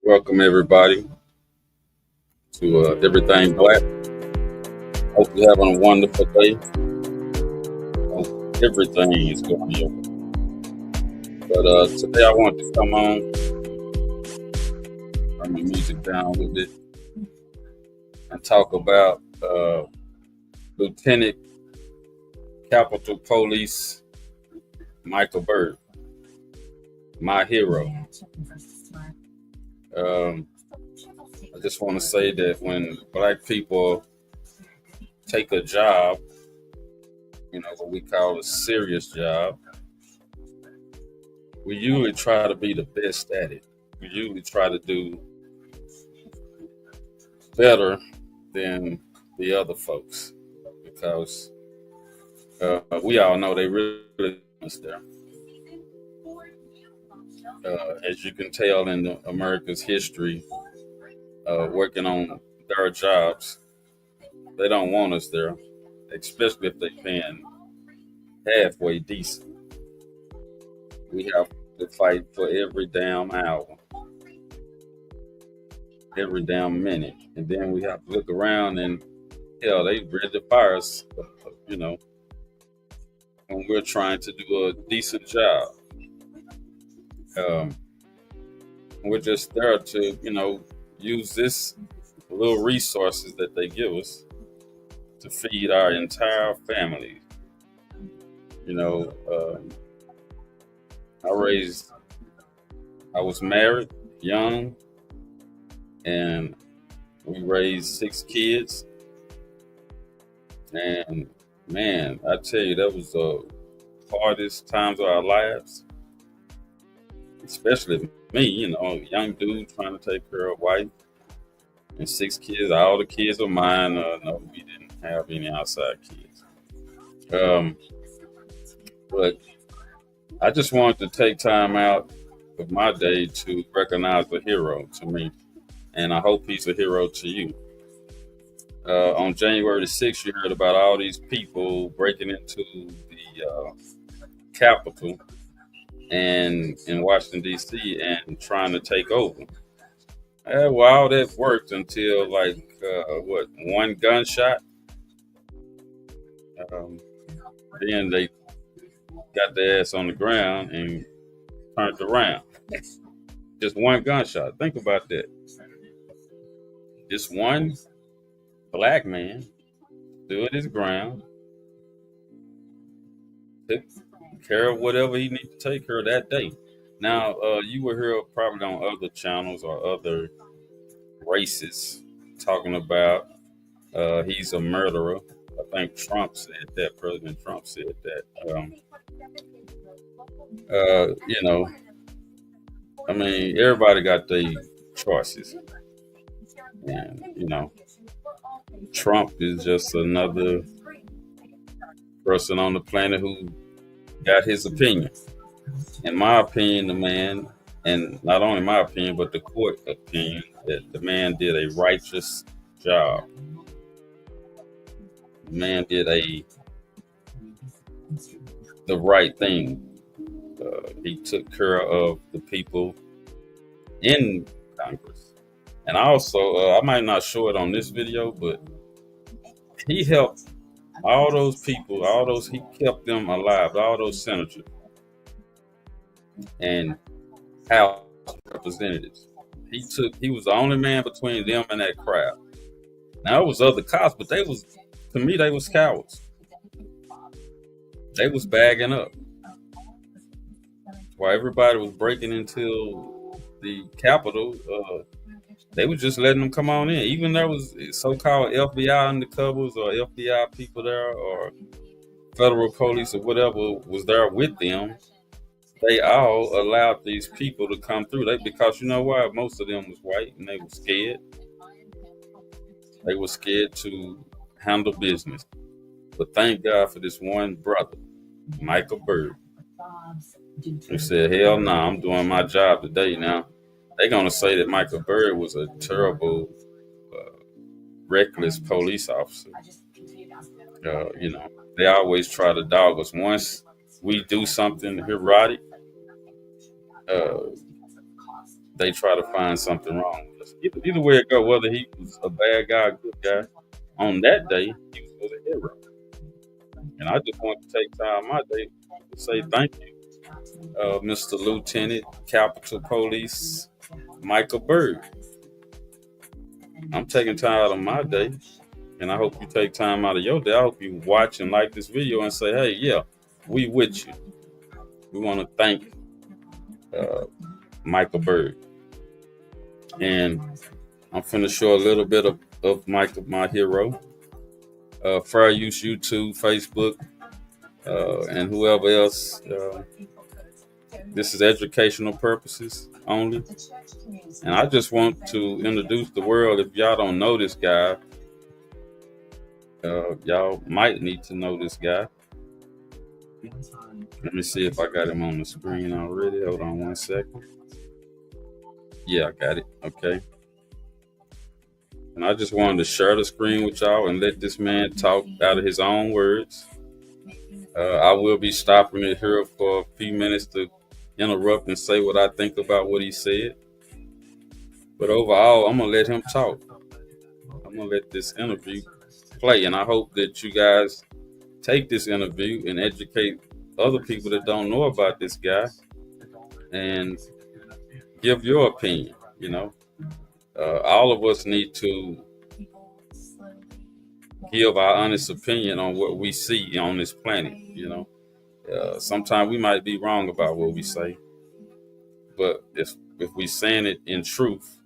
Welcome everybody to Everything Black. Hope you're having a wonderful day. Hope everything is going your way. But today I want to come on, turn my music down a little bit, and talk about Lieutenant Capitol Police Michael Byrd, my hero. Um, I just want to say that when black people take a job, what we call a serious job, we usually try to be the best at it. We usually try to do better than the other folks because we all know they really us there. As you can tell in America's history, working on their jobs, they don't want us there, especially if they're paying halfway decent. We have to fight for every damn hour, every damn minute, and then we have to look around and hell, they ready to fire us, you know, when we're trying to do a decent job. Um, we're just there to, use this little resources that they give us to feed our entire family. You know, I raised, I was married young, and we raised 6 kids. And man, I tell you, that was the hardest times of our lives, especially me, young dude trying to take care of a wife and 6 kids. All the kids were mine. No, we didn't have any outside kids. Um, but I just wanted to take time out of my day to recognize a hero to me, and I hope he's a hero to you. On January the 6th, you heard about all these people breaking into the Capitol and in Washington D.C. and trying to take over. Well, all that worked until one gunshot. Um, then they got their ass on the ground and turned around. Just one gunshot. Think about that. Just one black man stood his ground, took care of whatever he needed to take care of that day. Now, you will hear probably on other channels or other races talking about he's a murderer. I think Trump said that. President Trump said that. You know, I mean, everybody got their choices, and Trump is just another person on the planet who got his opinion. In my opinion, the man, and not only my opinion, but the court opinion, that the man did a righteous job. The man did the right thing. He took care of the people in Congress, and also I might not show it on this video, but he helped all those people, he kept them alive, all those senators and House representatives. He was the only man between them and that crowd. Now it was other cops, but to me they was cowards. They was bagging up while everybody was breaking into the Capitol. They was just letting them come on in. Even there was so-called FBI undercovers or FBI people there or federal police or whatever was there with them. They all allowed these people to come through. Because you know why? Most of them was white and they were scared. They were scared to handle business. But thank God for this one brother, Michael Byrd. He said, hell no, I'm doing my job today. Now, they're going to say that Michael Byrd was a terrible, reckless police officer. They always try to dog us. Once we do something heroic, they try to find something wrong. Either way it go, whether he was a bad guy or good guy, on that day he was a hero. And I just want to take time my day to say thank you, Mr. Lieutenant Capitol Police Micheal Byrd. I'm taking time out of my day, and I hope you take time out of your day. I hope you watch and like this video and say, hey, yeah, we with you. We want to thank Micheal Byrd. And I'm finna show a little bit of Micheal, my hero. Fair use YouTube, Facebook, and whoever else. This is educational purposes only. And I just want to introduce the world. If y'all don't know this guy, y'all might need to know this guy. Let me see if I got him on the screen already. Hold on 1 second. Yeah, I got it. Okay. And I just wanted to share the screen with y'all and let this man talk out of his own words. I will be stopping it here for a few minutes to interrupt and say what I think about what he said. But overall, I'm going to let him talk. I'm going to let this interview play. And I hope that you guys take this interview and educate other people that don't know about this guy and give your opinion. You know, all of us need to give our honest opinion on what we see on this planet. You know, sometimes we might be wrong about what we say, but if we saying it in truth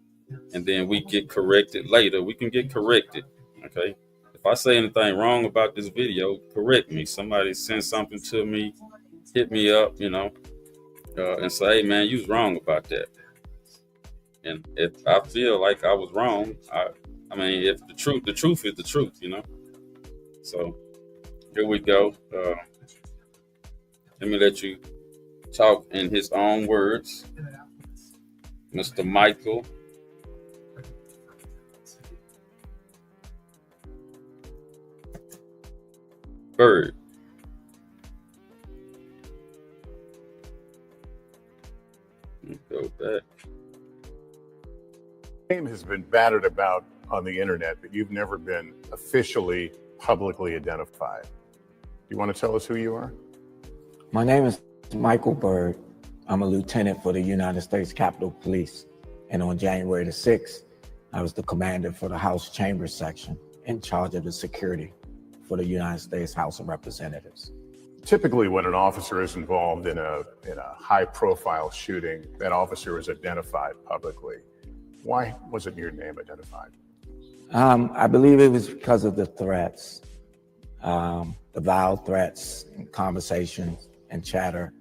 and then we get corrected later, we can get corrected. Okay. If I say anything wrong about this video, correct me. Somebody send something to me, hit me up, you know, and say, hey man, you was wrong about that. And if I feel like I was wrong, I mean, if the truth is the truth, you know. So here we go. Let me let you talk in his own words, Mr. Micheal Byrd. Go back. Name has been battered about on the internet, but you've never been officially publicly identified. Do you want to tell us who you are? My name is Micheal Byrd. I'm a lieutenant for the United States Capitol Police. And on January the 6th, I was the commander for the House Chamber Section in charge of the security for the United States House of Representatives. Typically, when an officer is involved in a high-profile shooting, that officer is identified publicly. Why wasn't your name identified? I believe it was because of the threats, the vile threats and conversations and chatter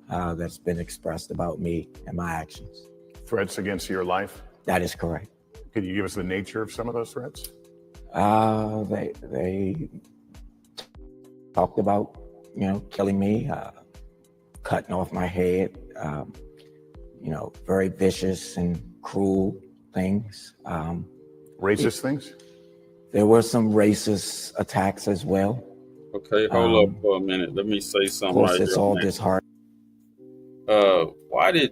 that's been expressed about me and my actions. Threats against your life? That is correct. Could you give us the nature of some of those threats? They talked about, you know, killing me, cutting off my head, you know, very vicious and cruel things. Racist things? There were some racist attacks as well. Okay, hold up for a minute. Let me say something. Of course, right it's here. all disheartening. Why did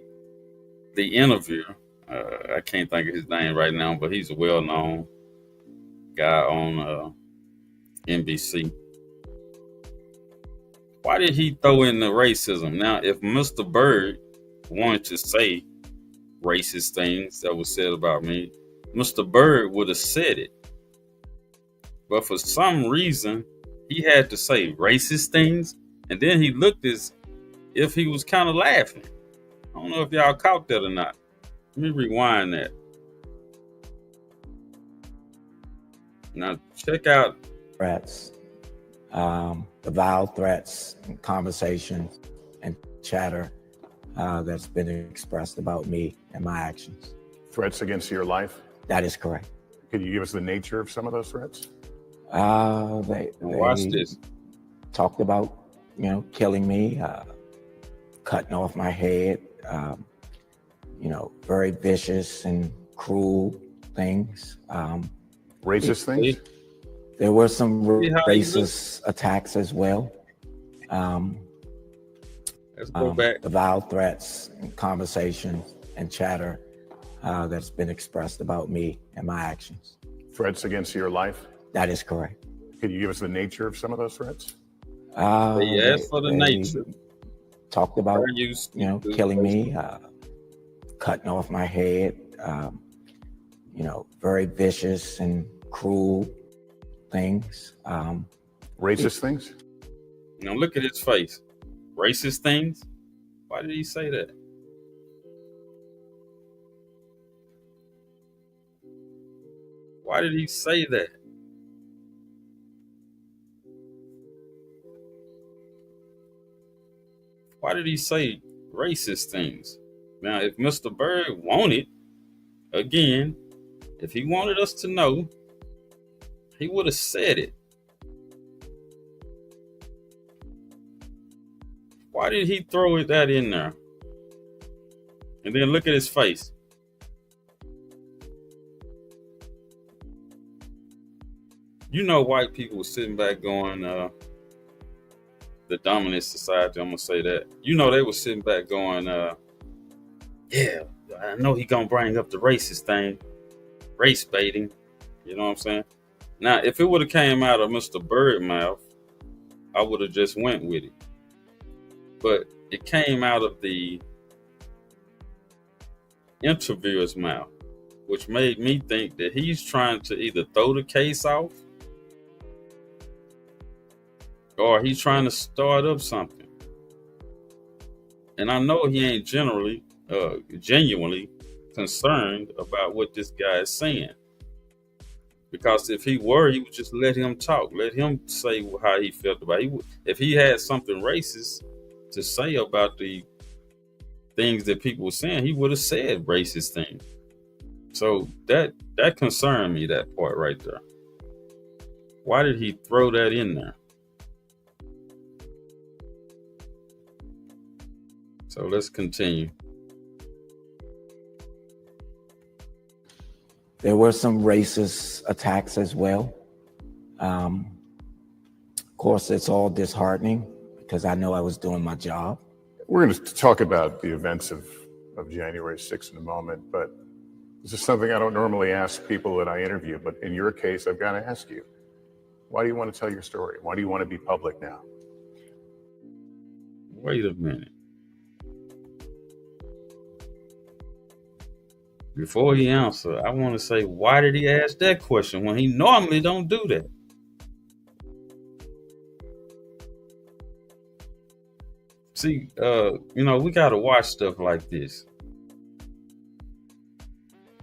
the interviewer, I can't think of his name right now, but he's a well-known guy on NBC. Why did he throw in the racism? Now, if Mr. Byrd wanted to say racist things that was said about me, Mr. Byrd would have said it. But for some reason, he had to say racist things, and then he looked as if he was kind of laughing. I don't know if y'all caught that or not. Let me rewind that. Now, check out Threats, the vile threats and conversations and chatter that's been expressed about me and my actions. Threats against your life? That is correct. Could you give us the nature of some of those threats? They watch this. Talked about, you know, killing me, cutting off my head, you know, very vicious and cruel things. Racist things? There were some racist attacks as well. Let's go back. The vile threats and conversations and chatter that's been expressed about me and my actions. Threats against your life? That is correct. Could you give us the nature of some of those threats? They asked for the nature. Talked about, Fair killing me, cutting off my head, very vicious and cruel things. Racist things? Now look at his face. Racist things? Why did he say that? Why did he say that? Why did he say racist things? Now, if Mr. Byrd wanted, again, if he wanted us to know, he would have said it. Why did he throw that in there? And then look at his face. White people were sitting back going, the dominant society, I'm going to say that. They were sitting back going, yeah, I know he going to bring up the racist thing, race baiting. You know what I'm saying? Now, if it would have came out of Mr. Byrd mouth, I would have just went with it. But it came out of the interviewer's mouth, which made me think that he's trying to either throw the case off or he's trying to start up something. And I know he ain't genuinely concerned about what this guy is saying. Because if he were, he would just let him talk. Let him say how he felt about it. If he had something racist to say about the things that people were saying, he would have said racist things. So that concerned me, that part right there. Why did he throw that in there? So let's continue. There were some racist attacks as well. Of course, it's all disheartening because I know I was doing my job. We're going to talk about the events of January 6th in a moment, but this is something I don't normally ask people that I interview, but in your case, I've got to ask you. Why do you want to tell your story? Why do you want to be public now? Wait a minute. Before he answers, I want to say, why did he ask that question when he normally don't do that? See, we got to watch stuff like this.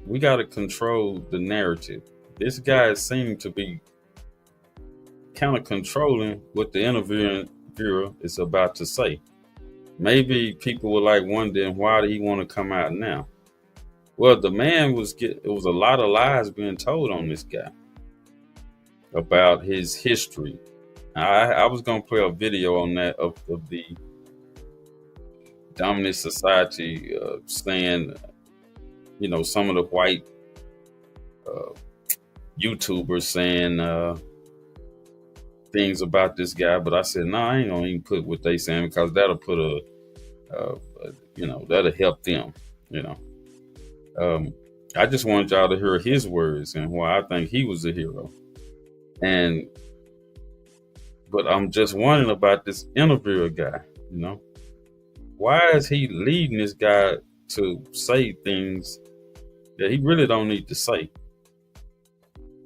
We got to control the narrative. This guy seemed to be kind of controlling what the interviewer is about to say. Maybe people were like wondering, why did he want to come out now? Well, the man it was a lot of lies being told on this guy about his history. I was going to play a video on that of the dominant society saying, some of the white YouTubers saying things about this guy, but I said, no, I ain't gonna even put what they saying because that'll put that'll help them, I just wanted y'all to hear his words and why I think he was a hero. But I'm just wondering about this interviewer guy, why is he leading this guy to say things that he really don't need to say?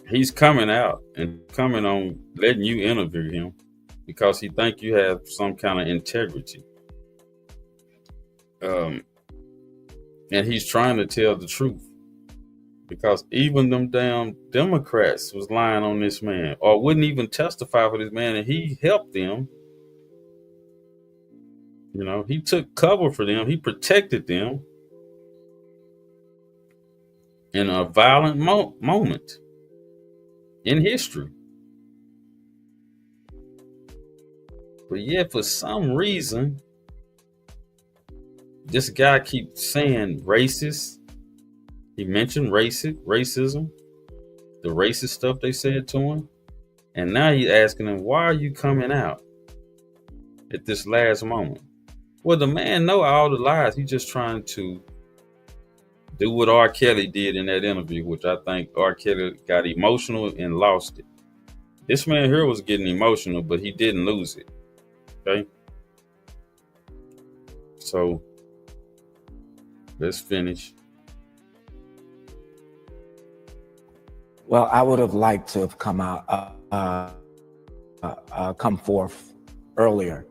He's coming out and coming on letting you interview him because he think you have some kind of integrity. And he's trying to tell the truth because even them damn Democrats was lying on this man or wouldn't even testify for this man, and he helped them. He took cover for them. He protected them in a violent moment in history. But yet, for some reason, this guy keeps saying racist. He mentioned racism, the racist stuff they said to him. And now he's asking him, why are you coming out at this last moment? Well, the man know all the lies. He's just trying to Do what R. Kelly did in that interview, which I think R. Kelly got emotional and lost it. This man here was getting emotional, but he didn't lose it. Okay? So let's finish. Well, I would have liked to have come forth earlier,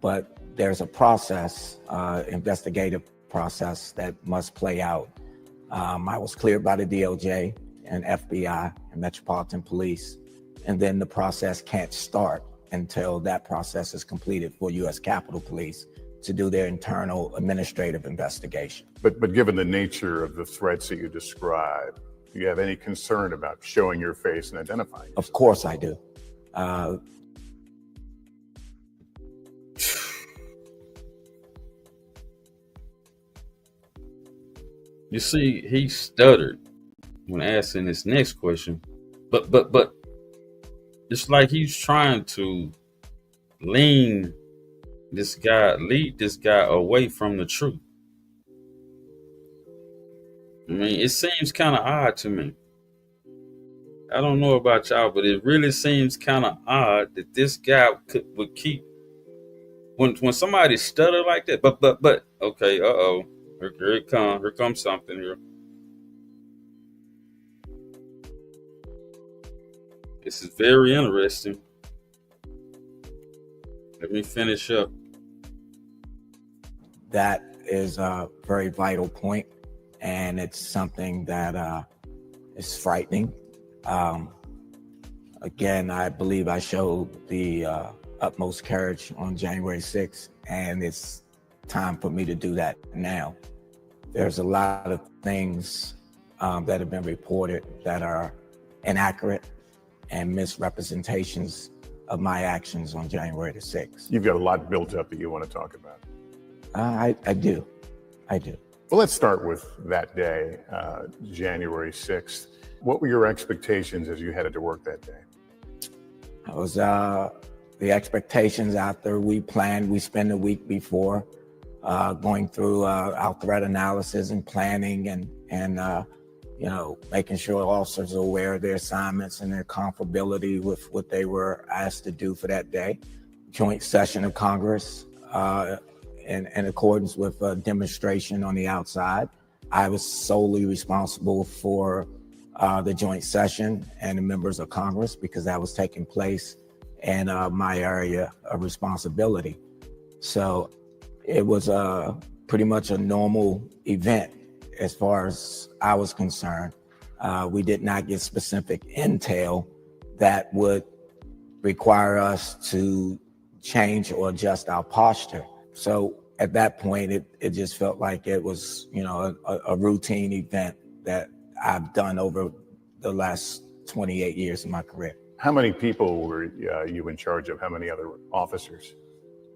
but there's a process, investigative process that must play out. I was cleared by the DOJ and FBI and Metropolitan Police, and then the process can't start until that process is completed for U.S. Capitol Police to do their internal administrative investigation. But given the nature of the threats that you described, do you have any concern about showing your face and identifying yourself? Of course I do. You see, he stuttered when asking this next question, but it's like he's trying to lead this guy away from the truth. I mean, it seems kind of odd to me. I don't know about y'all, but it really seems kind of odd that this guy would keep when somebody stutter like that. But okay, here comes something here. This is very interesting. Let me finish up. That is a very vital point, and it's something that is frightening. Again, I believe I showed the utmost courage on January 6th, and it's time for me to do that now. There's a lot of things that have been reported that are inaccurate and misrepresentations of my actions on January the 6th. You've got a lot built up that you want to talk about. I do. Well, let's start with that day, January 6th. What were your expectations as you headed to work that day? It was the expectations after we planned. We spent a week before going through our threat analysis and planning and making sure officers are aware of their assignments and their comfortability with what they were asked to do for that day. Joint session of Congress in accordance with a demonstration on the outside. I was solely responsible for the joint session and the members of Congress because that was taking place in my area of responsibility. So it was pretty much a normal event as far as I was concerned. We did not get specific intel that would require us to change or adjust our posture. So at that point, it just felt like it was, a routine event that I've done over the last 28 years of my career. How many people were you in charge of? How many other officers?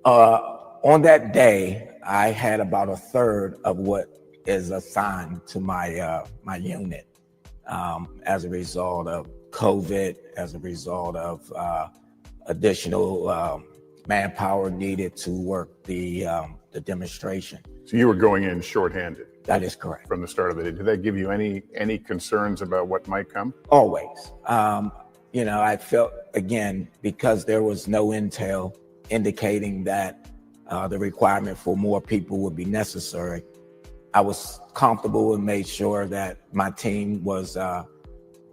On that day, I had about a third of what is assigned to my my unit as a result of COVID, as a result of additional manpower needed to work the demonstration. So you were going in shorthanded? That is correct. From the start of the day. Did that give you any concerns about what might come? Always. I felt, again, because there was no intel indicating that the requirement for more people would be necessary, I was comfortable and made sure that my team was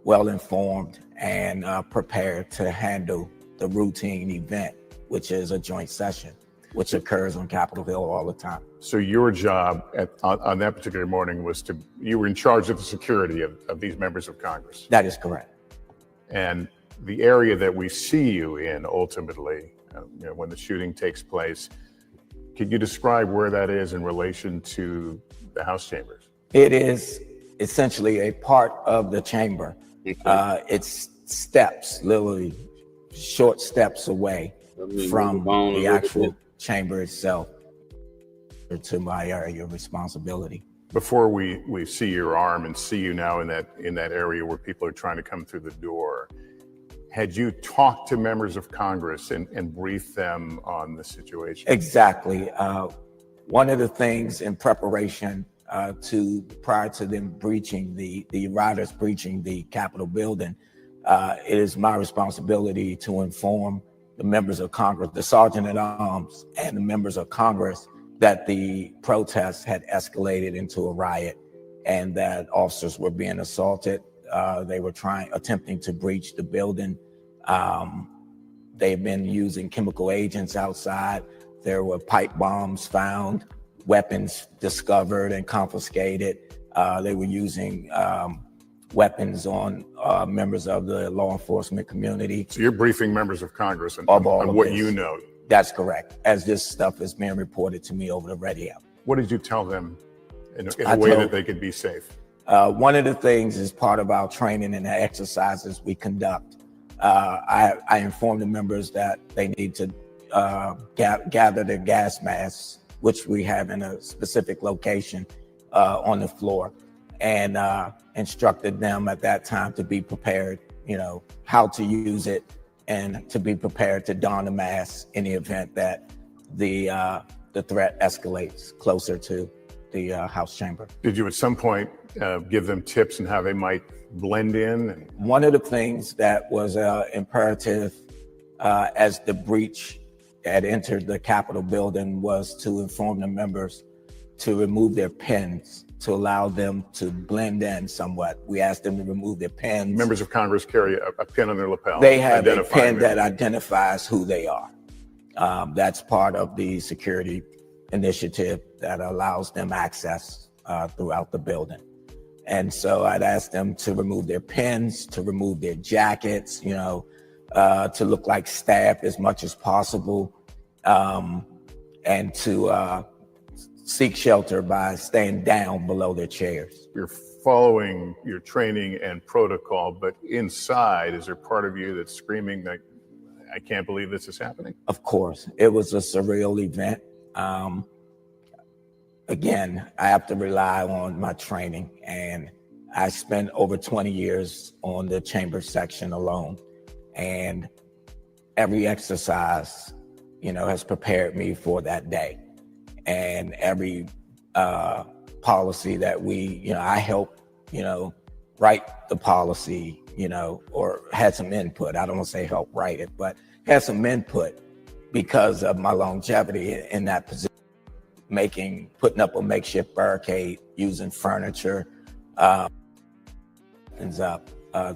well informed and prepared to handle the routine event, which is a joint session, which occurs on Capitol Hill all the time. So your job on that particular morning was you were in charge of the security of these members of Congress? That is correct. And the area that we see you in ultimately, when the shooting takes place, could you describe where that is in relation to the House chambers? It is essentially a part of the chamber. It's steps, literally short steps away from the actual chamber itself to my area of responsibility. Before we see your arm and see you now in that area where people are trying to come through the door, had you talked to members of Congress and briefed them on the situation? Exactly. One of the things in preparation prior to them breaching the rioters breaching the Capitol building. It is my responsibility to inform the members of Congress, the Sergeant at Arms, and the members of Congress that the protests had escalated into a riot and that officers were being assaulted. They were attempting to breach the building. They've been using chemical agents outside. There were pipe bombs found, weapons discovered and confiscated. They were using weapons on members of the law enforcement community. So you're briefing members of Congress on what you know. That's correct, as this stuff is being reported to me over the radio. What did you tell them in a way that they could be safe? One of the things is part of our training and the exercises we conduct. I informed the members that they need to gather their gas masks, which we have in a specific location on the floor, and instructed them at that time to be prepared, how to use it and to be prepared to don the mask in the event that the threat escalates closer to the House chamber. Did you at some point give them tips on how they might blend in? One of the things that was imperative as the breach had entered the Capitol building was to inform the members to remove their pens to allow them to blend in somewhat. We asked them to remove their pens. Members of Congress carry a pin on their lapel. They have a pin that identifies who they are. That's part of the security initiative that allows them access throughout the building. And so I'd asked them to remove their pins, to remove their jackets, to look like staff as much as possible, and to seek shelter by staying down below their chairs. You're following your training and protocol, but inside, is there part of you that's screaming that I can't believe this is happening? Of course, it was a surreal event. Again, I have to rely on my training, and I spent over 20 years on the chamber section alone, and every exercise, has prepared me for that day. And every policy that I helped, write the policy, or had some input. I don't want to say help write it, but had some input because of my longevity in that position, putting up a makeshift barricade, using furniture, opens up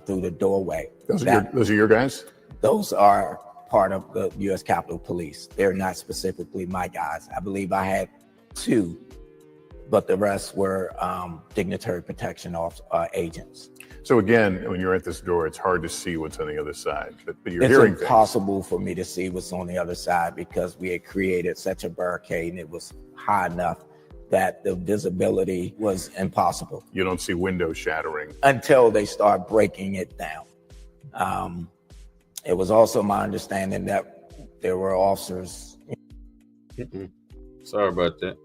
through the doorway. Those are your guys? Those are part of the U.S. Capitol Police. They're not specifically my guys. I believe I had 2, but the rest were dignitary protection agents. So again, when you're at this door, it's hard to see what's on the other side, but you're it's hearing impossible for me to see what's on the other side because we had created such a barricade and it was high enough that the visibility was impossible. You don't see windows shattering. Until they start breaking it down. It was also my understanding that there were officers. Sorry about that.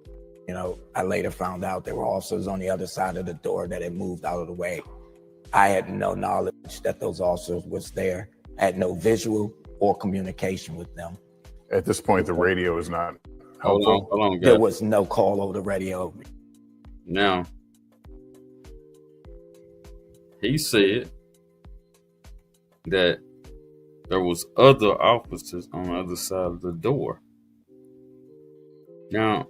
I later found out there were officers on the other side of the door that had moved out of the way. I had no knowledge that those officers was there. I had no visual or communication with them. At this point, the radio is not helpful. Hold on, there was no call over the radio. Now, he said that there was other officers on the other side of the door. Now,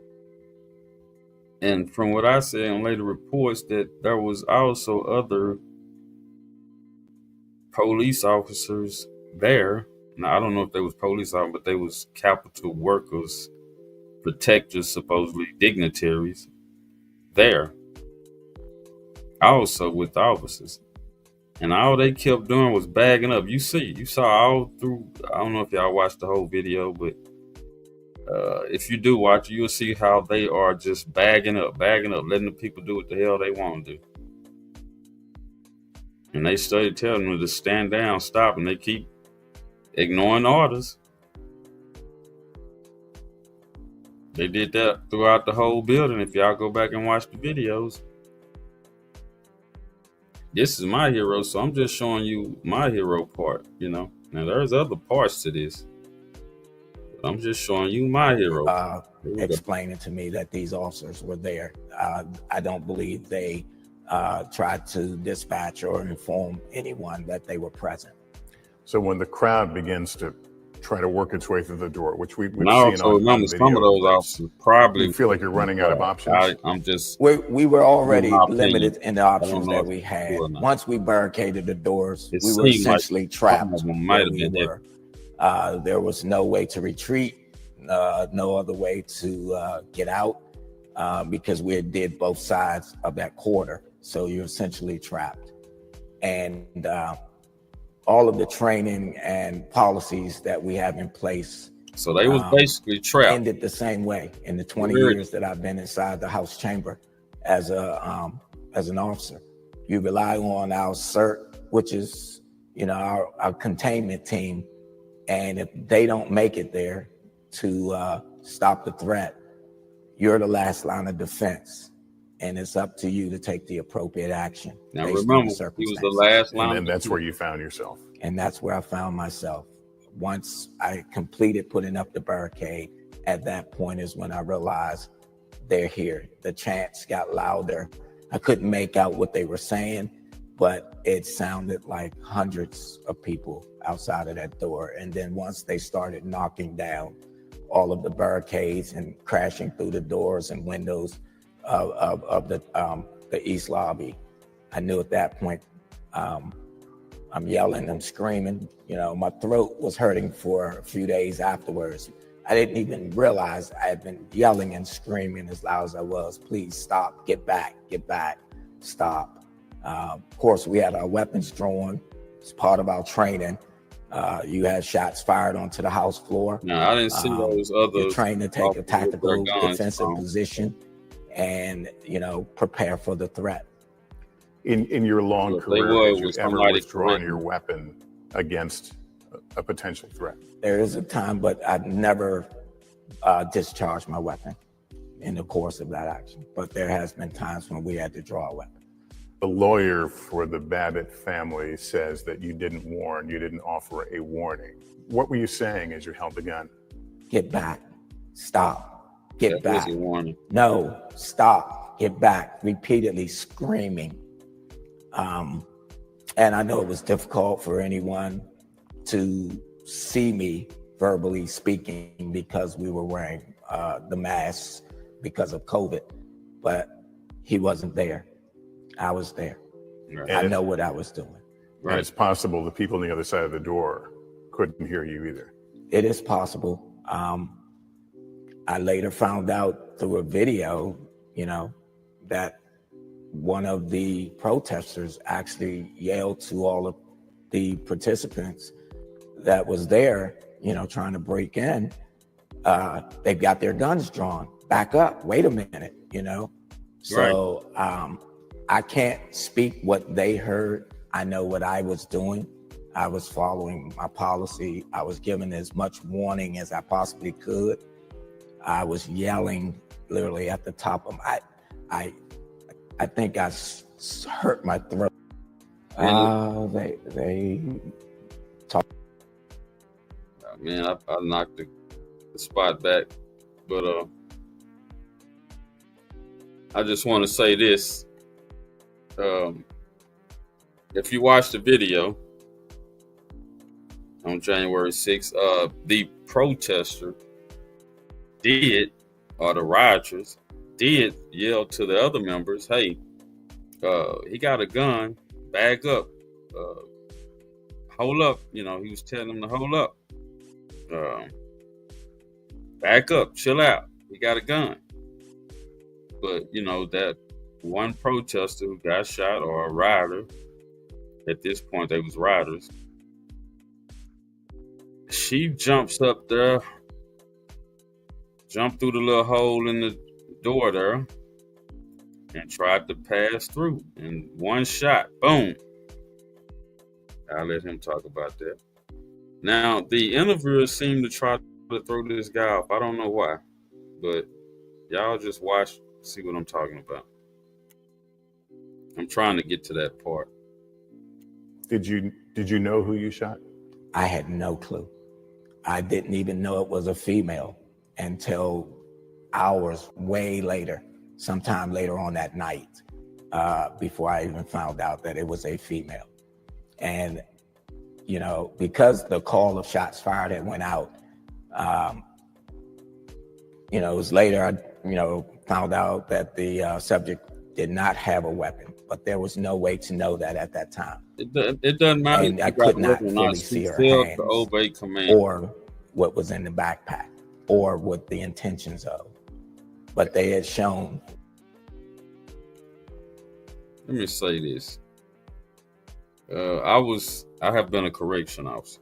and from what I said in later reports, that there was also other police officers there. Now, I don't know if they was police officers, but they was Capitol workers, protectors, supposedly dignitaries there. Also with the officers. And all they kept doing was bagging up. You saw all through, I don't know if y'all watched the whole video, but if you do watch it, you'll see how they are just bagging up, letting the people do what the hell they want to do. And they started telling them to stand down, stop, and they keep ignoring orders. They did that throughout the whole building. If y'all go back and watch the videos. This is my hero, so I'm just showing you my hero part, Now, there's other parts to this. I'm just showing you my hero. Explaining to me that these officers were there. I don't believe they tried to dispatch or inform anyone that they were present. So when the crowd begins to try to work its way through the door, which we've And I seen also on remember video, some of those officers probably you feel like you're running out of options. I'm just We were already my limited opinion. in the I don't options know that if we it's had. true or not. Once we barricaded the doors, It we were seemed like essentially some trapped of them might where have we been were. There was no way to retreat, no other way to get out, because we did both sides of that quarter. So you're essentially trapped. And all of the training and policies that we have in place. So they was basically trapped. Ended the same way in the 20 years that I've been inside the House chamber as an officer. You rely on our CERT, which is, our containment team. And if they don't make it there to stop the threat, you're the last line of defense. And it's up to you to take the appropriate action. Now remember, he was the last line. And that's where you found yourself. And that's where I found myself. Once I completed putting up the barricade, at that point is when I realized they're here. The chants got louder. I couldn't make out what they were saying, but it sounded like hundreds of people outside of that door. And then once they started knocking down all of the barricades and crashing through the doors and windows of the East Lobby, I knew at that point, I'm yelling, I'm screaming. My throat was hurting for a few days afterwards. I didn't even realize I had been yelling and screaming as loud as I was. Please stop, get back, stop. Of course, we had our weapons drawn. It's part of our training. You had shots fired onto the house floor. No, I didn't see those other. You're trained to take a tactical defensive position and, prepare for the threat. In your long career, have you ever withdrawn your weapon against a potential threat? There is a time, but I've never discharged my weapon in the course of that action. But there has been times when we had to draw a weapon. The lawyer for the Babbitt family says that you didn't warn, you didn't offer a warning. What were you saying as you held the gun? Get back, stop, get back. Was a warning. No, stop, get back, repeatedly screaming. And I know it was difficult for anyone to see me verbally speaking because we were wearing the masks because of COVID, but he wasn't there. I was there. Right. I know what I was doing. Right. And it's possible the people on the other side of the door couldn't hear you either. It is possible. I later found out through a video, that one of the protesters actually yelled to all of the participants that was there, trying to break in. They've got their guns drawn. Back up. Wait a minute, So I can't speak what they heard. I know what I was doing. I was following my policy. I was given as much warning as I possibly could. I was yelling literally at the top of I think I hurt my throat. They talked. Man, I knocked the spot back, but I just want to say this. If you watch the video on January 6th, the protester the rioters did yell to the other members, hey, he got a gun, bag up, hold up. He was telling them to hold up, back up, chill out, he got a gun. But that one protester who got shot, or a rioter, at this point they was rioters, she jumps up there, jumped through the little hole in the door there, and tried to pass through. And one shot, boom. I'll let him talk about that. Now, the interviewers seem to try to throw this guy off. I don't know why, but y'all just watch, see what I'm talking about. I'm trying to get to that part. Did you know who you shot? I had no clue. I didn't even know it was a female until hours way later, sometime later on that night, before I even found out that it was a female. And, you know, because the call of shots fired had went out, you know, it was later I, you know, found out that the subject did not have a weapon, but there was no way to know that at that time. It doesn't matter. And I could not fully see her hands to obey command. or what was in the backpack or what the intentions of. But they had shown. Let me say this. I have been a correction officer,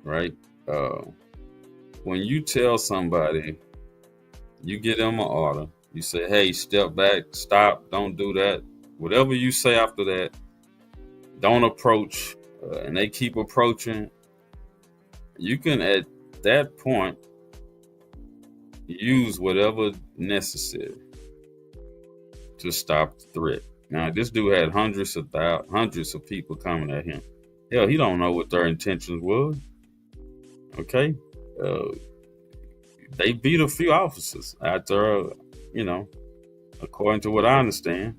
right? When you tell somebody, you give them an order, you say, hey, step back, stop, don't do that. Whatever you say after that, don't approach, and they keep approaching, you can, at that point, use whatever necessary to stop the threat. Now, this dude had hundreds of people coming at him. Hell, he don't know what their intentions was. Okay? They beat a few officers after, you know, according to what I understand.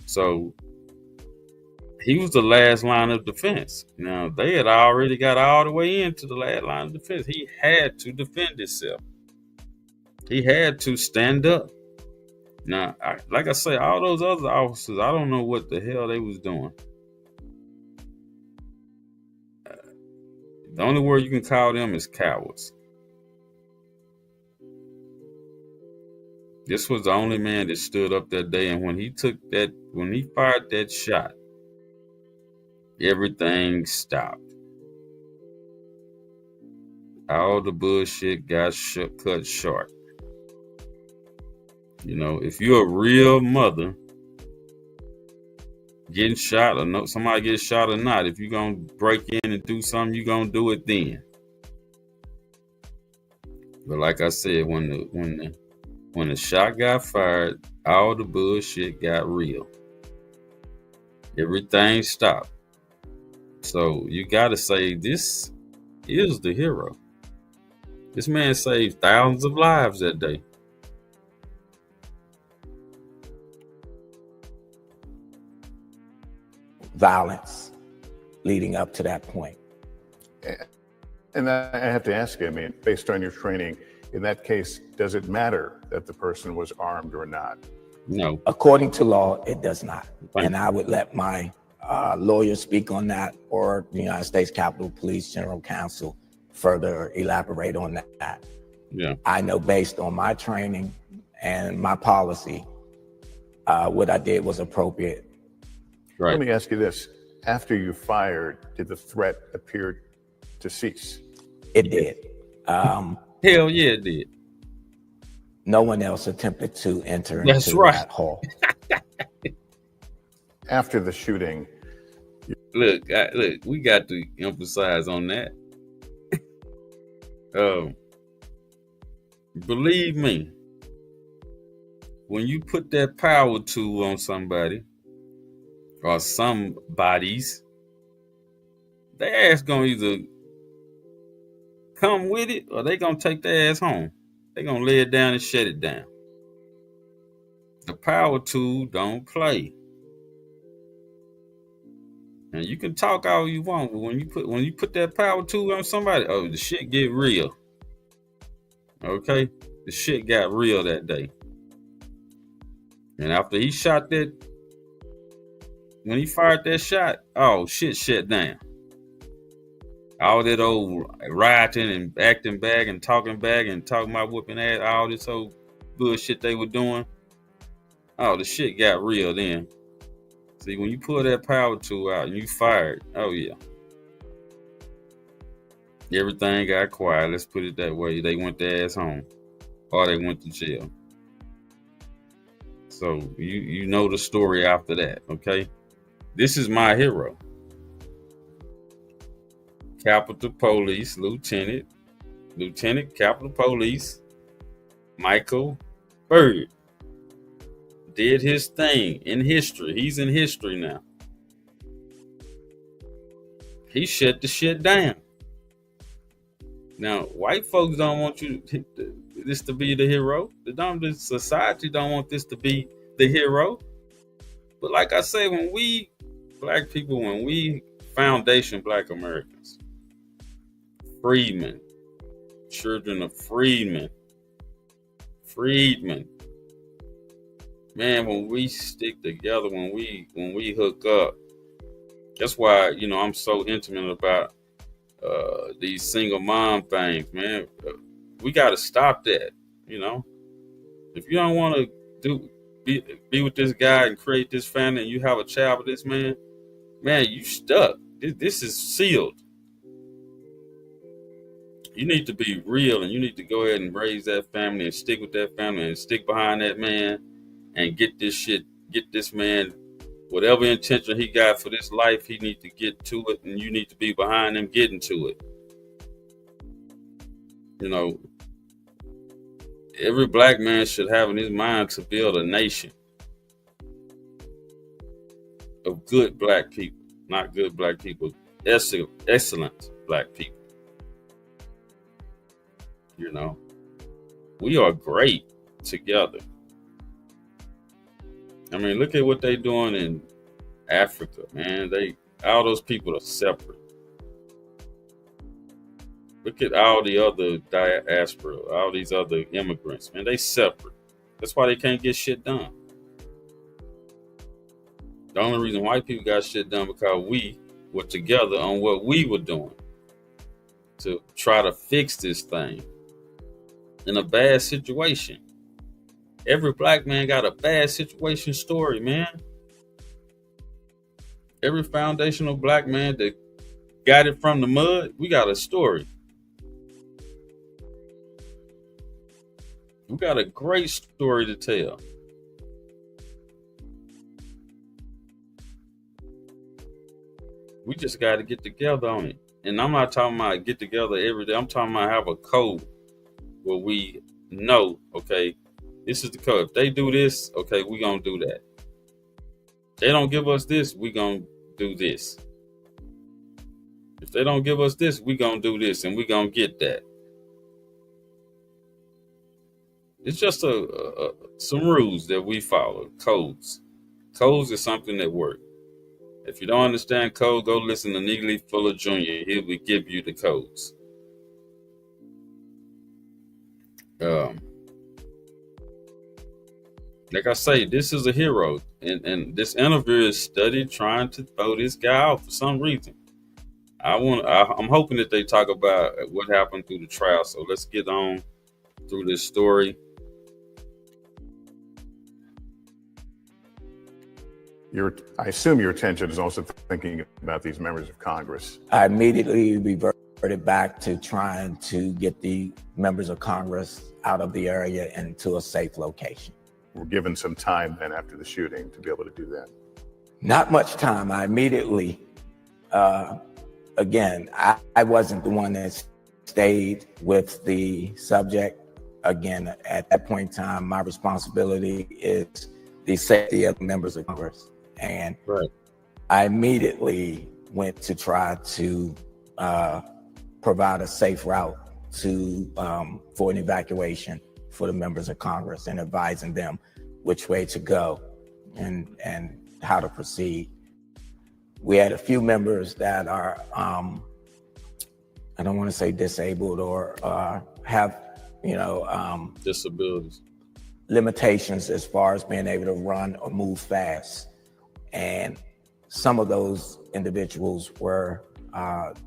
So he was the last line of defense. Now, they had already got all the way into the last line of defense. He had to defend himself. He had to stand up. Now, like I say, all those other officers, I don't know what the hell they was doing. The only word you can call them is cowards. This was the only man that stood up that day, and when he fired that shot, everything stopped. All the bullshit got cut short. You know, if you're a real mother, getting shot or no, somebody gets shot or not, if you're gonna break in and do something, you're gonna do it then. But like I said, when the shot got fired, all the bullshit got real. Everything stopped. So you gotta say, this is the hero. This man saved thousands of lives that day. Violence leading up to that point. And I have to ask you, I mean, based on your training, in that case, does it matter that the person was armed or not? No. According to law, it does not. And I would let my lawyer speak on that, or the United States Capitol Police General Counsel further elaborate on that. Yeah. I know based on my training and my policy, what I did was appropriate. Right. Let me ask you this. After you fired, did the threat appear to cease? It did. Hell yeah, it did. No one else attempted to enter That's into right. that hall. After the shooting. Look, we got to emphasize on that. Believe me, when you put that power tool on somebody, or some bodies, their ass gonna either come with it or they gonna take their ass home. They gonna lay it down and shut it down. The power tool don't play. And you can talk all you want, but when you put that power tool on somebody, oh, the shit get real. Okay? The shit got real that day. And after he shot that, when he fired that shot, oh, shit shut down. All that old rioting and acting back and talking about whooping ass, all this old bullshit they were doing. Oh, the shit got real then. See, when you pull that power tool out and you fired, oh yeah. Everything got quiet, let's put it that way. They went their ass home. Or they went to jail. So you know the story after that, okay? This is my hero. Capitol Police Lieutenant Capitol Police Micheal Byrd did his thing in history. He's in history now. He shut the shit down. Now, white folks don't want this to be the hero. The society don't want this to be the hero. But like I say, when we black people, when we foundation black Americans, freedmen, children of freedmen, man, when we stick together, when we hook up, that's why I'm so intimate about these single mom things, man. We got to stop that. If you don't want to be with this guy and create this family, and you have a child with this man, you stuck. This is sealed. You need to be real, and you need to go ahead and raise that family and stick with that family and stick behind that man and get this man whatever intention he got for this life. He needs to get to it, and you need to be behind him getting to it. Every black man should have in his mind to build a nation of good black people, not good black people, excellent black people. We are great together. I mean, look at what they're doing in Africa, man. All those people are separate. Look at all the other diaspora, all these other immigrants, man. They separate. That's why they can't get shit done. The only reason white people got shit done because we were together on what we were doing to try to fix this thing in a bad situation. Every black man got a bad situation story, man. Every foundational black man that got it from the mud, we got a story. We got a great story to tell. We just got to get together on it. And I'm not talking about get together every day. I'm talking about have a code where we know, okay, this is the code. If they do this, okay, we gonna do that. If they don't give us this, we gonna do this. If they don't give us this, we gonna do this, and we gonna get that. It's just some rules that we follow, codes. Codes is something that works. If you don't understand code, go listen to Neely Fuller Jr. He will give you the codes. Like I say, this is a hero, and this interview is studied trying to throw this guy out for some reason. I'm hoping that they talk about what happened through the trial. So let's get on through this story. I assume your attention is also thinking about these members of Congress. I immediately reverted back to trying to get the members of Congress out of the area and to a safe location. We're given some time then after the shooting to be able to do that. Not much time. I immediately, again, I wasn't the one that stayed with the subject. Again, at that point in time, my responsibility is the safety of the members of Congress. And right. I immediately went to try to provide a safe route for an evacuation for the members of Congress and advising them which way to go and how to proceed. We had a few members that are, I don't want to say disabled or have, disabilities, limitations as far as being able to run or move fast. And some of those individuals were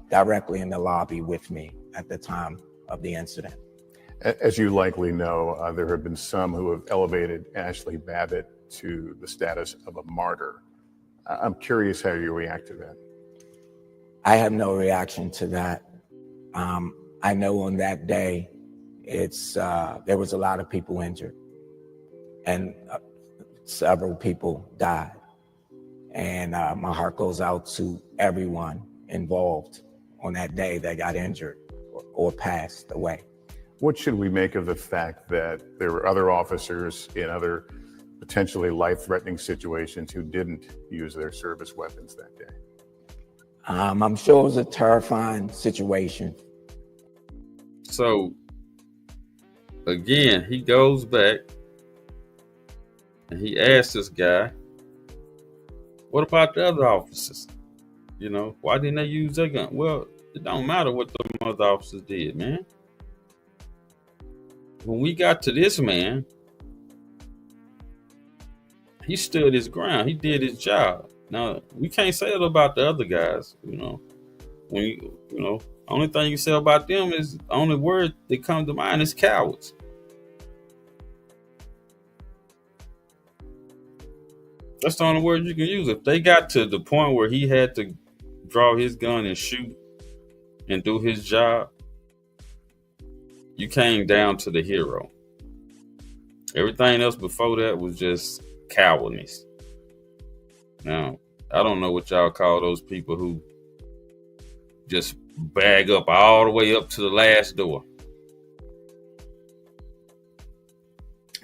directly in the lobby with me at the time of the incident. As you likely know, there have been some who have elevated Ashley Babbitt to the status of a martyr. I'm curious how you react to that. I have no reaction to that. I know on that day, there was a lot of people injured and several people died. And my heart goes out to everyone involved on that day that got injured or passed away. What should we make of the fact that there were other officers in other potentially life-threatening situations who didn't use their service weapons that day? I'm sure it was a terrifying situation. So again, he goes back and he asks this guy, what about the other officers? You know, why didn't they use their gun? Well, it don't matter what the other officers did, man. When we got to this man, he stood his ground. He did his job. Now, we can't say that about the other guys, you know. When you know, only thing you say about them is the only word that comes to mind is cowards. That's the only word you can use. If they got to the point where he had to draw his gun and shoot and do his job, you came down to the hero. Everything else before that was just cowardness. Now, I don't know what y'all call those people who just bag up all the way up to the last door.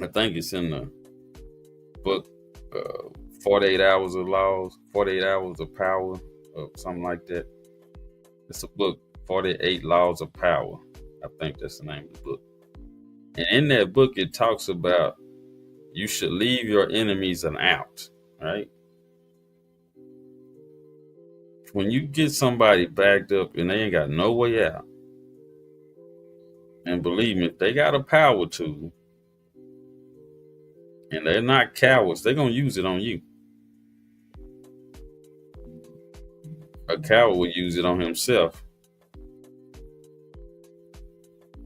I think it's in the book 48 Hours of Laws, 48 Hours of Power, or something like that. It's a book, 48 Laws of Power. I think that's the name of the book. And in that book, it talks about you should leave your enemies an out, right? When you get somebody backed up and they ain't got no way out, and believe me, if they got a power tool and they're not cowards, they're going to use it on you. A coward would use it on himself.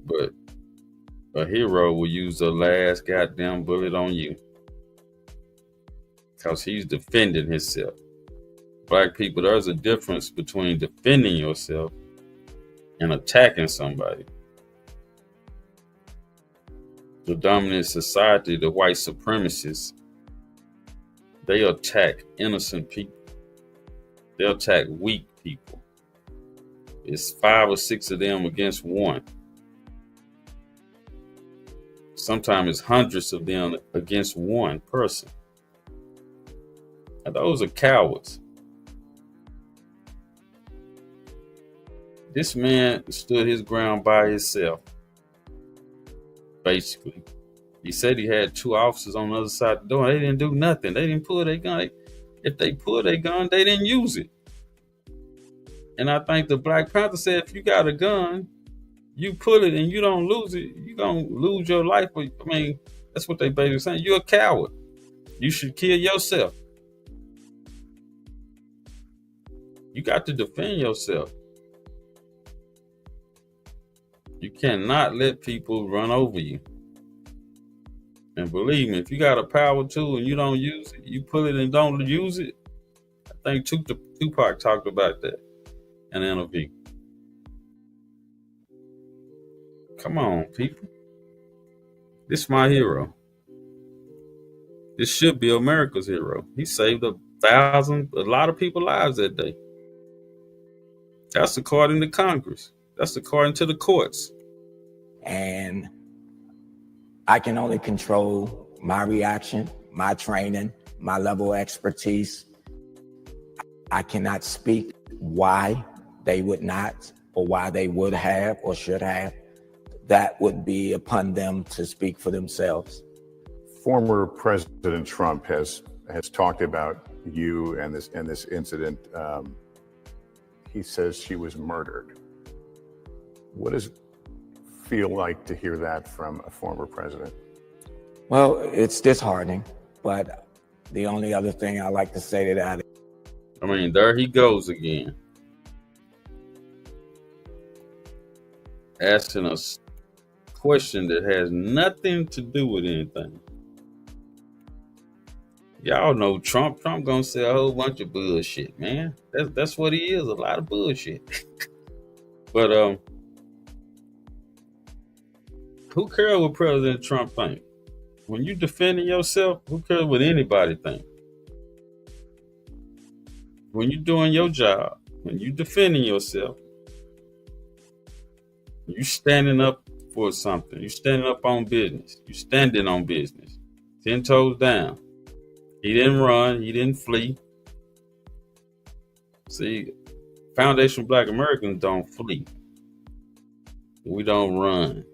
But a hero will use the last goddamn bullet on you. Because he's defending himself. Black people, there's a difference between defending yourself and attacking somebody. The dominant society, the white supremacists, they attack innocent people. They attack weak people. It's 5 or 6 of them against one. Sometimes it's hundreds of them against one person. And those are cowards. This man stood his ground by himself. Basically, he said he had 2 officers on the other side of the door. They didn't do nothing. They didn't pull their gun. If they pulled their gun, they didn't use it. And I think the Black Panther said, if you got a gun, you pull it and you don't lose it, you're going to lose your life. I mean, that's what they basically saying. You're a coward. You should kill yourself. You got to defend yourself. You cannot let people run over you. And believe me, if you got a power tool and you don't use it, you pull it and don't use it. I think Tupac talked about that in an interview. Come on, people. This is my hero. This should be America's hero. He saved a lot of people's lives that day. That's according to Congress. That's according to the courts. And I can only control my reaction, my training, my level of expertise. I cannot speak why they would not, or why they would have or should have. That would be upon them to speak for themselves. Former President Trump has talked about you and this incident. He says she was murdered. What does it feel like to hear that from a former president? Well, it's disheartening, but the only other thing I like to say to that, I mean, there he goes again, asking us a question that has nothing to do with anything. Y'all know Trump gonna say a whole bunch of bullshit, man. That's what he is, a lot of bullshit. But who cares what President Trump think? When you defending yourself, who cares what anybody think? When you're doing your job, when you defending yourself, you standing up for something. You standing up on business. You standing on business. 10 toes down. He didn't run. He didn't flee. See, Foundation Black Americans don't flee. We don't run.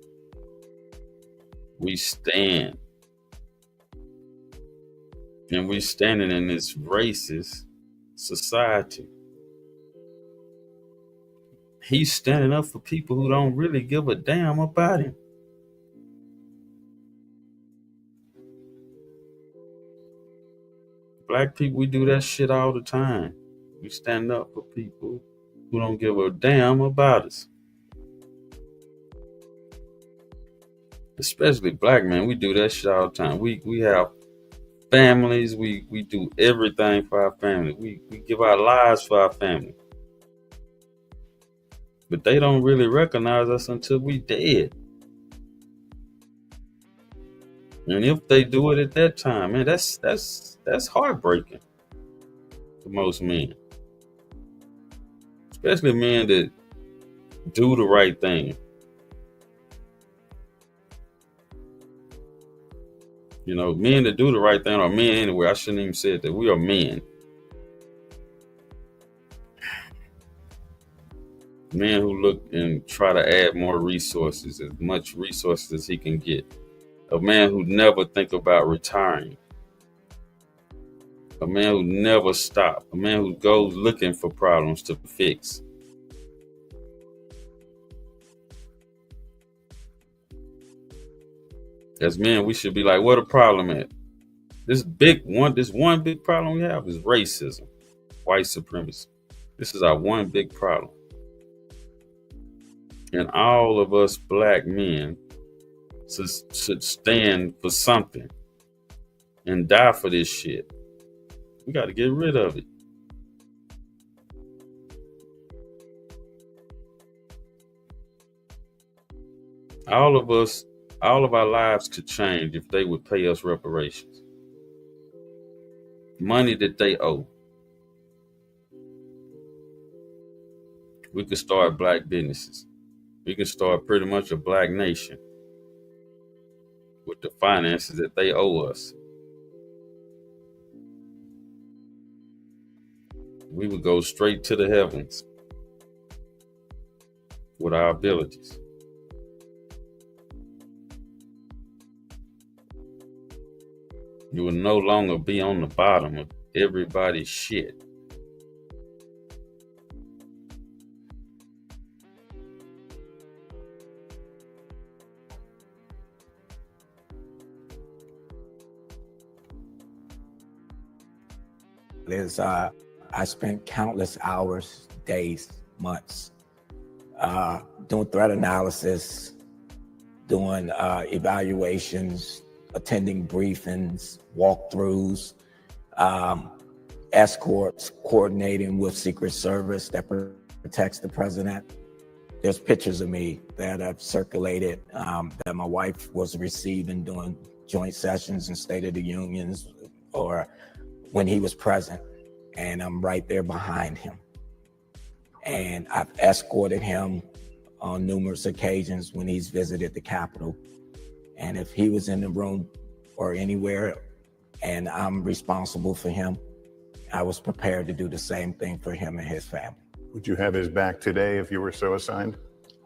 We stand. And we standing in this racist society. He's standing up for people who don't really give a damn about him. Black people, we do that shit all the time. We stand up for people who don't give a damn about us. Especially black men, we do that shit all the time. We have families, we do everything for our family. We give our lives for our family. But they don't really recognize us until we dead. And if they do it at that time, man, that's heartbreaking for most men. Especially men that do the right thing. You know, men that do the right thing are men anyway. I shouldn't even say that. We are men. Men who look and try to add more resources, as much resources as he can get. A man who never think about retiring. A man who never stop. A man who goes looking for problems to fix. As men, we should be like, what a problem at? This one big problem we have is racism, white supremacy. This is our one big problem. And all of us black men should stand for something and die for this shit. We got to get rid of it. All of our lives could change if they would pay us reparations. Money that they owe. We could start black businesses. We can start pretty much a black nation with the finances that they owe us. We would go straight to the heavens with our abilities. You will no longer be on the bottom of everybody's shit. I spent countless hours, days, months doing threat analysis, doing evaluations, attending briefings, walkthroughs, escorts, coordinating with Secret Service that protects the president. There's pictures of me that have circulated that my wife was receiving doing joint sessions and State of the Unions or when he was present. And I'm right there behind him. And I've escorted him on numerous occasions when he's visited the Capitol. And if he was in the room or anywhere and I'm responsible for him, I was prepared to do the same thing for him and his family. Would you have his back today if you were so assigned?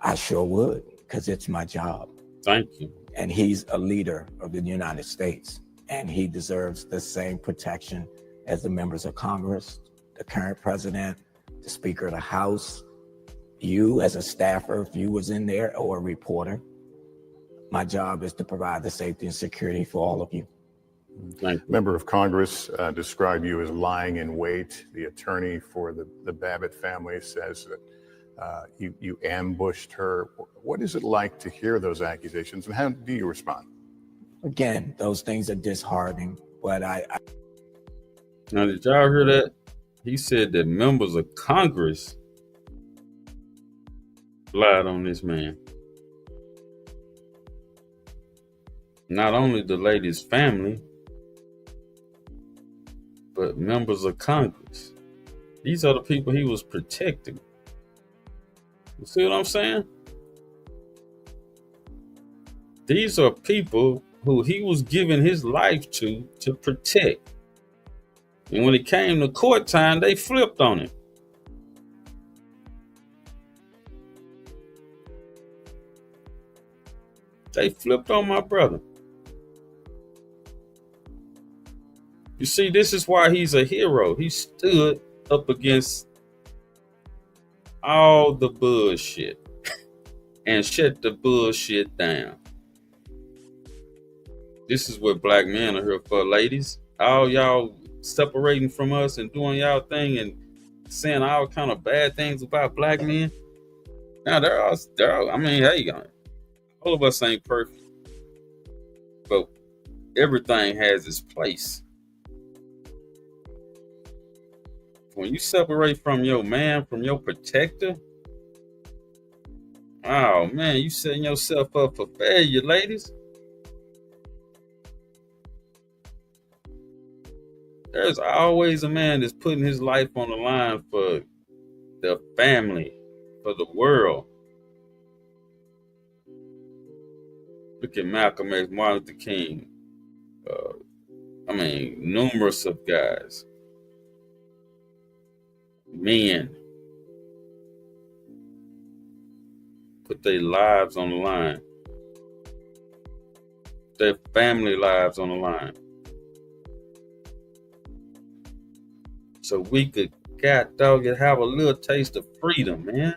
I sure would, because it's my job. Thank you. And he's a leader of the United States, and he deserves the same protection as the members of Congress, the current president, the Speaker of the House, you as a staffer, if you was in there, or a reporter. My job is to provide the safety and security for all of you. Member of Congress described you as lying in wait. The attorney for the Babbitt family says that you ambushed her. What is it like to hear those accusations, and how do you respond? Again, those things are disheartening, but Now, did y'all hear that? He said that members of Congress lied on this man. Not only the lady's family, but members of Congress. These are the people he was protecting. You see what I'm saying? These are people who he was giving his life to protect. And when it came to court time, they flipped on him. They flipped on my brother. You see, this is why he's a hero. He stood up against all the bullshit and shut the bullshit down. This is what black men are here for, ladies. All y'all separating from us and doing y'all thing and saying all kind of bad things about black men. Now I mean, hey, all of us ain't perfect, but everything has its place. When you separate from your man, from your protector, oh man, you setting yourself up for failure, ladies. There's always a man that's putting his life on the line for the family, for the world. Look at Malcolm X, Martin Luther King. Numerous of guys, men, put their lives on the line, their family lives on the line, so we could, God dog it, have a little taste of freedom, man.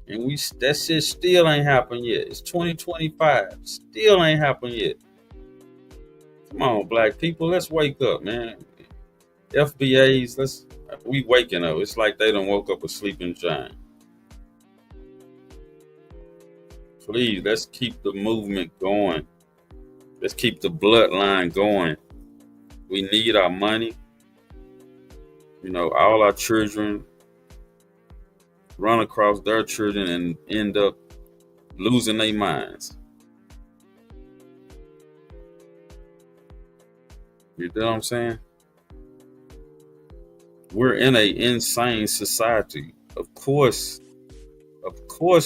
And that shit still ain't happened yet. It's 2025, still ain't happened yet. Come on, black people, let's wake up, man. FBAs, we waking up. It's like they done woke up a sleeping giant. Please, let's keep the movement going. Let's keep the bloodline going. We need our money. All our children run across their children and end up losing their minds. You know what I'm saying? We're in an insane society. Of course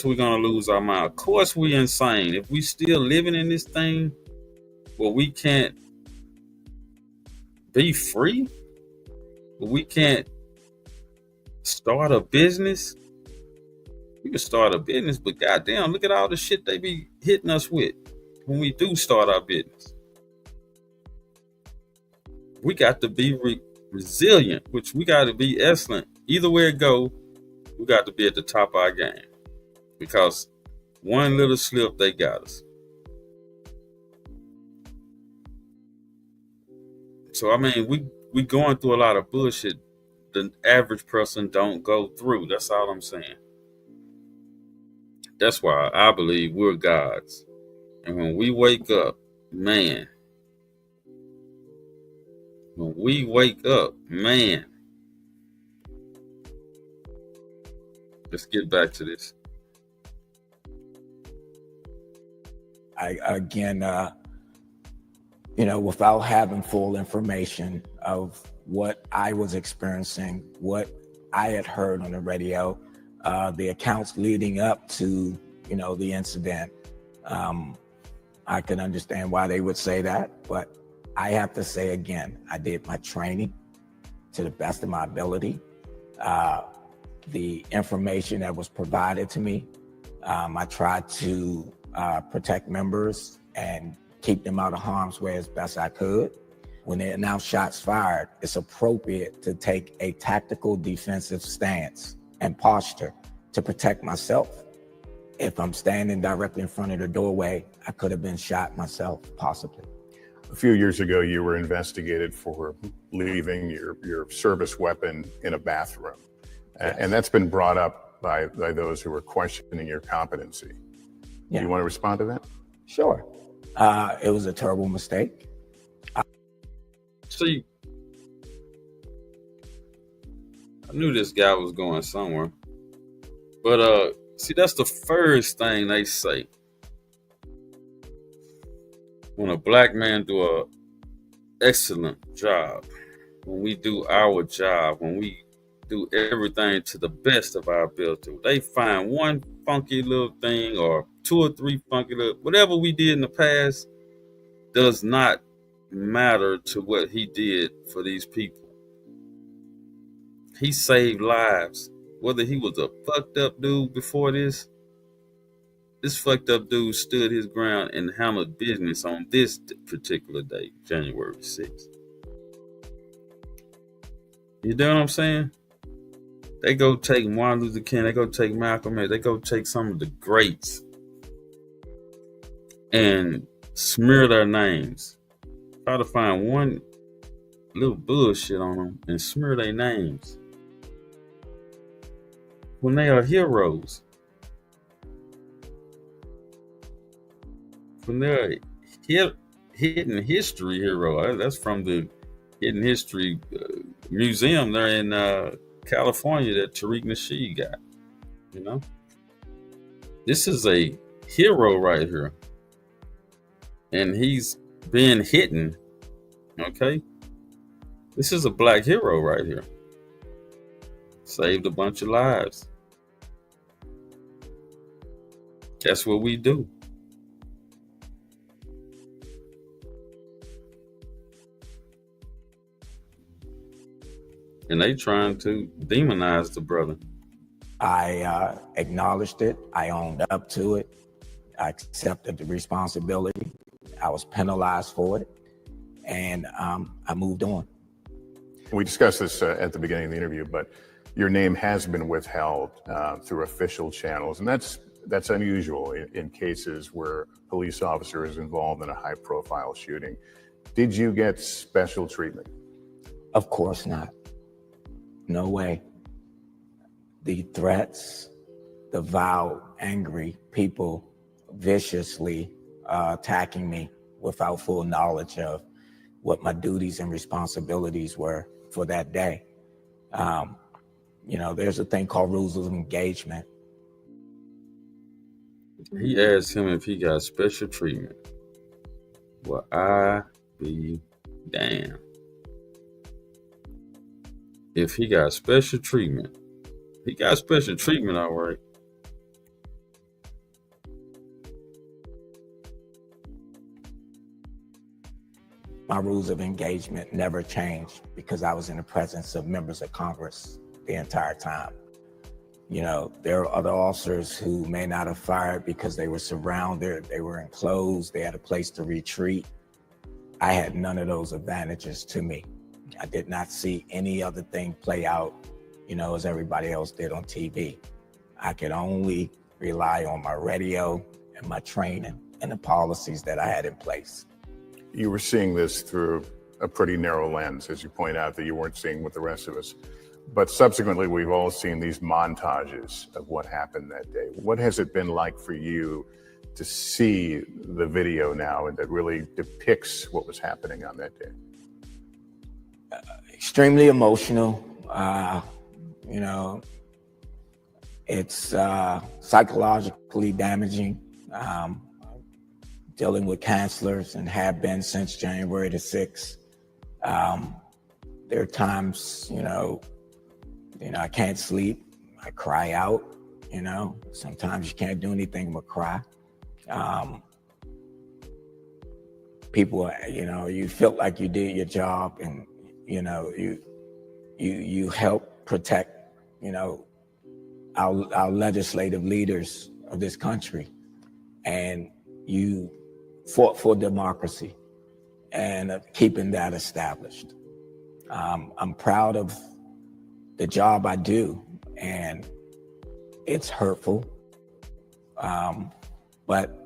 we're gonna lose our mind. Of course we insane. If we still living in this thing where we can't be free, where we can't start a business. We can start a business, but goddamn, look at all the shit they be hitting us with when we do start our business. We got to be resilient, which we got to be excellent. Either way it go, we got to be at the top of our game, because one little slip, they got us. So I mean, we going through a lot of bullshit the average person don't go through. That's all I'm saying. That's why I believe we're gods. And when we wake up, man, let's get back to this. Without having full information of what I was experiencing, what I had heard on the radio, the accounts leading up to, the incident, I can understand why they would say that, but I have to say again, I did my training to the best of my ability. The information that was provided to me, I tried to protect members and keep them out of harm's way as best I could. When they announce shots fired, it's appropriate to take a tactical defensive stance and posture to protect myself. If I'm standing directly in front of the doorway, I could have been shot myself, possibly. A few years ago, you were investigated for leaving your service weapon in a bathroom. Yes. And that's been brought up by those who are questioning your competency. Yeah. Do you want to respond to that? Sure. It was a terrible mistake. See, I knew this guy was going somewhere. But see, that's the first thing they say. When a black man do a excellent job, when we do our job, when we do everything to the best of our ability, they find one funky little thing or two or three funky little, whatever we did in the past does not matter to what he did for these people. He saved lives. Whether he was a fucked up dude before this, This fucked up dude stood his ground and handled business on this particular day, January 6th. You know what I'm saying? They go take Martin Luther King, they go take Malcolm X, they go take some of the greats and smear their names. Try to find one little bullshit on them and smear their names when they are heroes. When they're hidden history hero. That's from the Hidden History Museum there in California that Tariq Nasheed got. You know, this is a hero right here, and he's been hidden. Okay, this is a black hero right here. Saved a bunch of lives. That's what we do. And they trying to demonize the brother. I acknowledged it. I owned up to it. I accepted the responsibility. I was penalized for it, and I moved on. We discussed this at the beginning of the interview, but your name has been withheld through official channels, and that's unusual in cases where a police officer is involved in a high-profile shooting. Did you get special treatment? Of course not. No way. The threats, the vile, angry people viciously attacking me without full knowledge of what my duties and responsibilities were for that day. You know, there's a thing called rules of engagement. He asked him if he got special treatment. Well, I be damned. If he got special treatment. He got special treatment, all right. My rules of engagement never changed because I was in the presence of members of Congress the entire time. You know, there are other officers who may not have fired because they were surrounded, they were enclosed, they had a place to retreat. I had none of those advantages to me. I did not see any other thing play out, you know, as everybody else did on TV. I could only rely on my radio and my training and the policies that I had in place. You were seeing this through a pretty narrow lens, as you point out, that you weren't seeing with the rest of us. But subsequently, we've all seen these montages of what happened that day. What has it been like for you to see the video now and that really depicts what was happening on that day? Extremely emotional. You know, it's psychologically damaging. Dealing with counselors and have been since January the 6th. There are times, you know, I can't sleep. I cry out, you know. Sometimes you can't do anything but cry. People, you know, you felt like you did your job, and you know, you help protect, you know, our legislative leaders of this country, and you fought for democracy and keeping that established. I'm proud of the job I do, and it's hurtful, but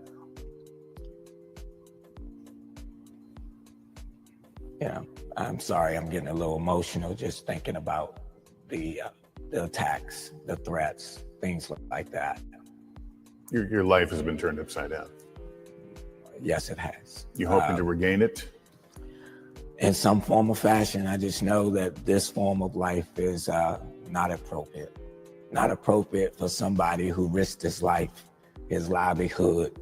you know, I'm sorry, I'm getting a little emotional just thinking about the attacks, the threats, things like that. Your life has been turned upside down. Yes, it has. You hoping to regain it? In some form or fashion. I just know that this form of life is not appropriate. Not appropriate for somebody who risked his life, his livelihood,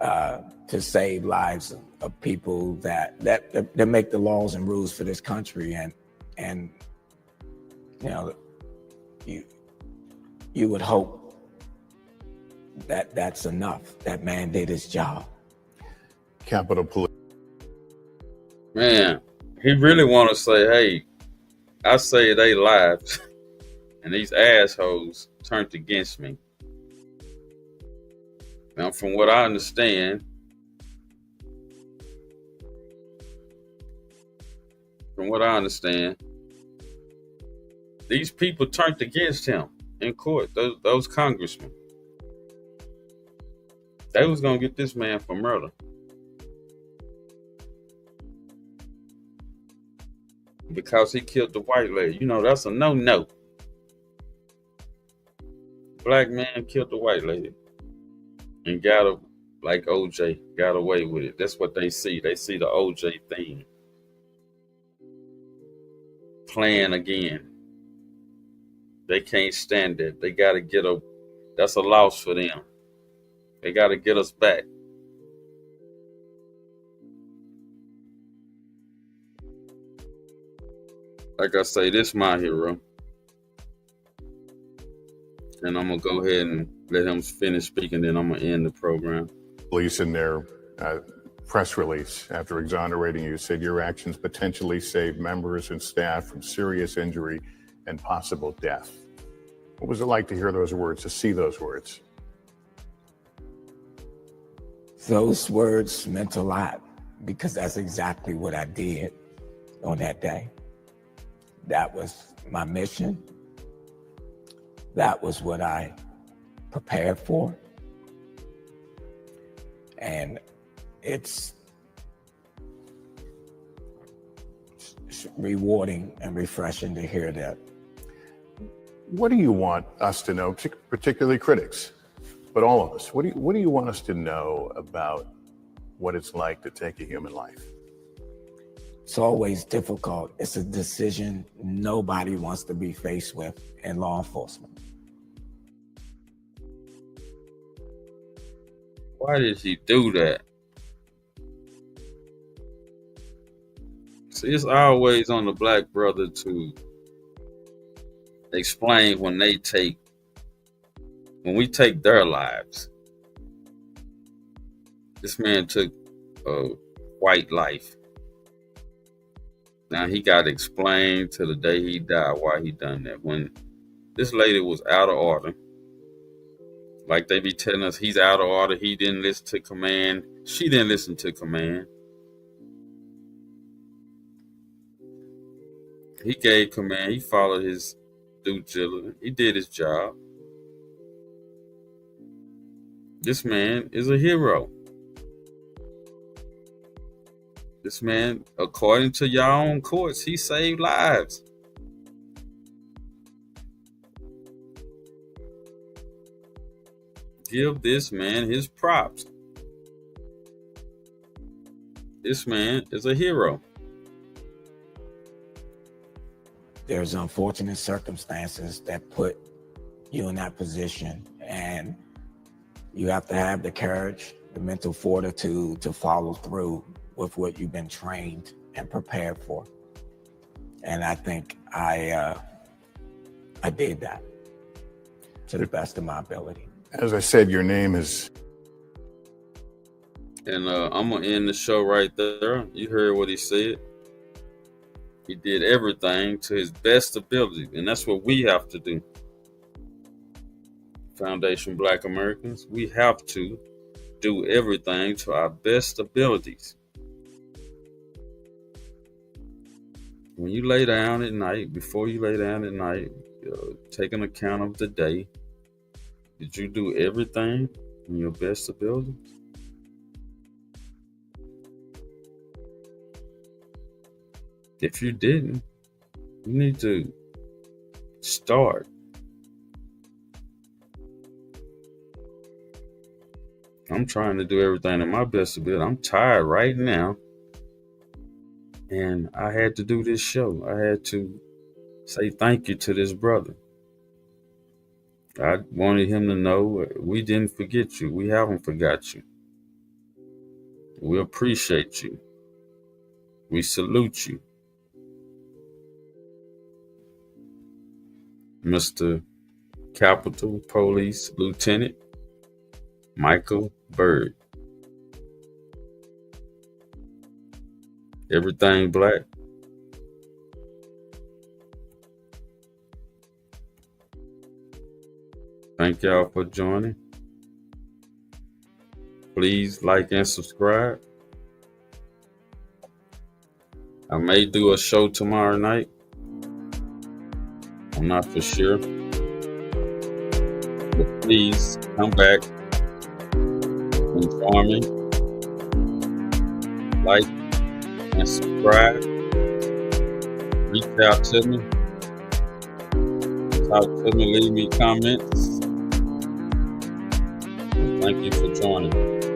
to save lives of people that make the laws and rules for this country. And you know, you would hope that that's enough. That man did his job. Capitol Police. Man, he really want to say, hey, I saved their lives and these assholes turned against me. Now, from what I understand, these people turned against him in court. Those congressmen, they was gonna get this man for murder because he killed the white lady. You know, that's a no. Black man killed the white lady and like OJ, got away with it. That's what they see. They see the OJ thing playing again. They can't stand it. They got to that's a loss for them. They got to get us back. Like I say, this is my hero. And I'm going to go ahead and let him finish speaking, then I'm going to end the program. Police in their press release after exonerating you said your actions potentially saved members and staff from serious injury and possible death. What was it like to hear those words, to see those words? Those words meant a lot because that's exactly what I did on that day. That was my mission. That was what I prepared for. And it's rewarding and refreshing to hear that. What do you want us to know, particularly critics, but all of us? What do you want us to know about what it's like to take a human life? It's always difficult. It's a decision nobody wants to be faced with in law enforcement. Why did he do that? See, it's always on the black brother to explain when we take their lives. This man took a white life. Now he got explained to the day he died why he done that. When this lady was out of order, like they be telling us he's out of order, he didn't listen to command, she didn't listen to command. He gave command, he followed his due diligence, he did his job. This man is a hero. This man, according to your own courts, he saved lives. Give this man his props. This man is a hero. There's unfortunate circumstances that put you in that position, and you have to have the courage, the mental fortitude to follow through with what you've been trained and prepared for. And I think I did that to the best of my ability. As I said, your name is... And I'm going to end the show right there. You heard what he said. He did everything to his best ability, and that's what we have to do. Foundation Black Americans, we have to do everything to our best abilities. When you lay down at night, before you lay down at night, take an account of the day. Did you do everything in your best abilities? If you didn't, you need to start. I'm trying to do everything in my best ability. I'm tired right now. And I had to do this show. I had to say thank you to this brother. I wanted him to know we didn't forget you. We haven't forgot you. We appreciate you. We salute you. Mr. Capitol Police Lieutenant Micheal Byrd. Everything Black. Thank y'all for joining. Please like and subscribe. I may do a show tomorrow night. I'm not for sure. But please come back and join me. Like and subscribe. Reach out to me. Talk to me. Leave me comments. And thank you for joining.